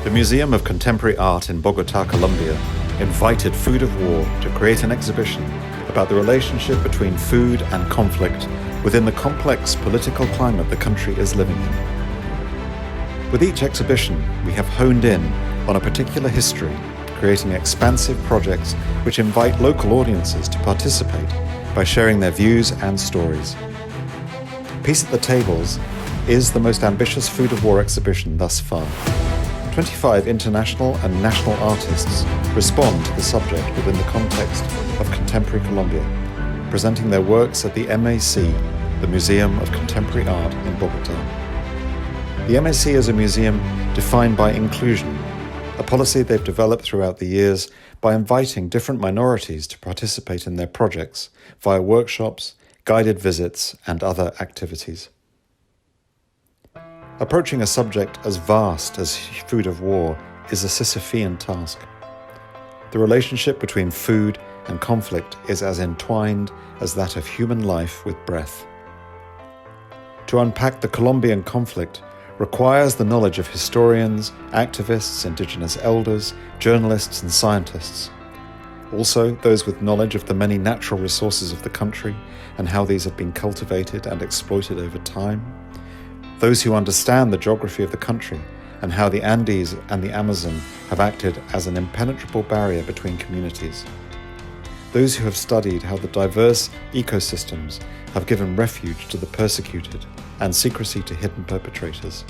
The Museum of Contemporary Art in Bogotá, Colombia, invited Food of War to create an exhibition about the relationship between food and conflict within the complex political climate the country is living in. With each exhibition, we have honed in on a particular history, creating expansive projects which invite local audiences to participate by sharing their views and stories. Peace at the Tables is the most ambitious Food of War exhibition thus far. 25 international and national artists respond to the subject within the context of contemporary Colombia, presenting their works at the MAC, the Museum of Contemporary Art in Bogotá. The MAC is a museum defined by inclusion, a policy they've developed throughout the years by inviting different minorities to participate in their projects via workshops, guided visits, and other activities. Approaching a subject as vast as Food of War is a Sisyphean task. The relationship between food and conflict is as entwined as that of human life with breath. To unpack the Colombian conflict requires the knowledge of historians, activists, indigenous elders, journalists, and scientists. Also, those with knowledge of the many natural resources of the country and how these have been cultivated and exploited over time. Those who understand the geography of the country and how the Andes and the Amazon have acted as an impenetrable barrier between communities. Those who have studied how the diverse ecosystems have given refuge to the persecuted and secrecy to hidden perpetrators.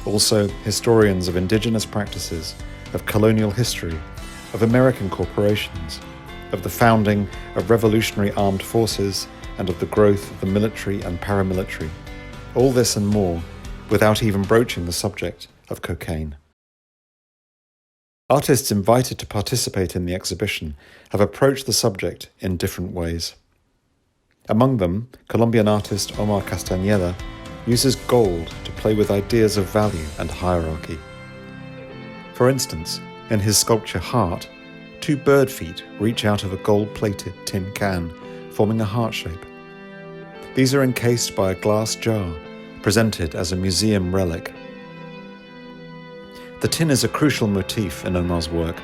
Also, historians of indigenous practices, of colonial history, of American corporations, of the founding of revolutionary armed forces, and of the growth of the military and paramilitary. All this and more, without even broaching the subject of cocaine. Artists invited to participate in the exhibition have approached the subject in different ways. Among them, Colombian artist Omar Castañeda uses gold to play with ideas of value and hierarchy. For instance, in his sculpture Heart, two bird feet reach out of a gold-plated tin can, forming a heart shape. These are encased by a glass jar, presented as a museum relic. The tin is a crucial motif in Omar's work,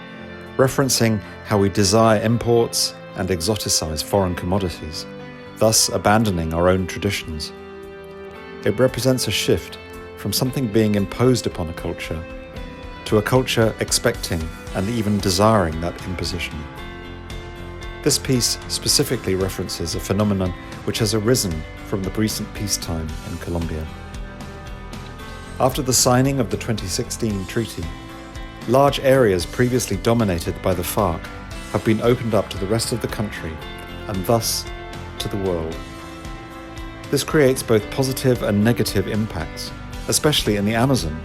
referencing how we desire imports and exoticize foreign commodities, thus abandoning our own traditions. It represents a shift from something being imposed upon a culture to a culture expecting and even desiring that imposition. This piece specifically references a phenomenon which has arisen from the recent peacetime in Colombia. After the signing of the 2016 treaty, large areas previously dominated by the FARC have been opened up to the rest of the country and thus to the world. This creates both positive and negative impacts, especially in the Amazon,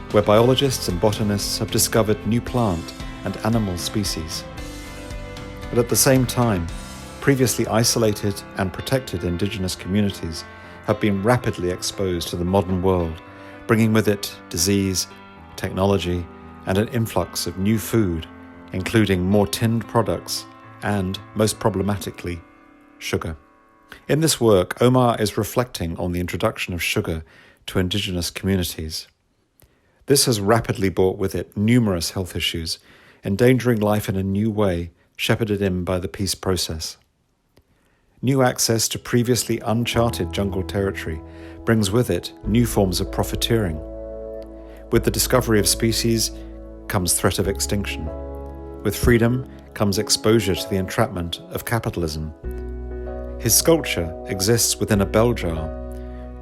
where biologists and botanists have discovered new plant and animal species. But at the same time, previously isolated and protected indigenous communities have been rapidly exposed to the modern world, bringing with it disease, technology, and an influx of new food, including more tinned products and, most problematically, sugar. In this work, Omar is reflecting on the introduction of sugar to indigenous communities. This has rapidly brought with it numerous health issues, endangering life in a new way, shepherded in by the peace process. New access to previously uncharted jungle territory brings with it new forms of profiteering. With the discovery of species comes threat of extinction. With freedom comes exposure to the entrapment of capitalism. His sculpture exists within a bell jar,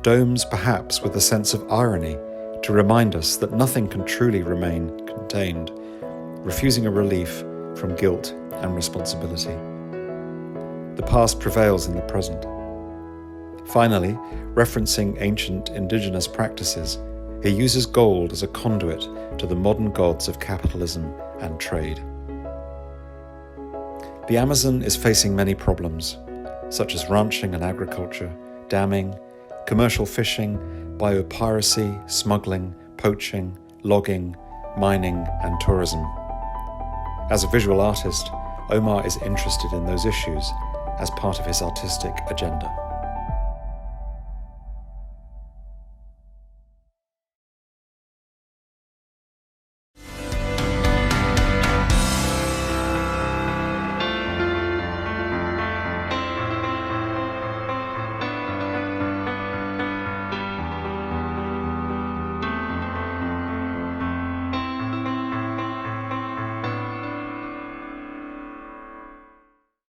domes perhaps with a sense of irony to remind us that nothing can truly remain contained, refusing a relief from guilt and responsibility. The past prevails in the present. Finally, referencing ancient indigenous practices, he uses gold as a conduit to the modern gods of capitalism and trade. The Amazon is facing many problems, such as ranching and agriculture, damming, commercial fishing, biopiracy, smuggling, poaching, logging, mining, and tourism. As a visual artist, Omar is interested in those issues as part of his artistic agenda.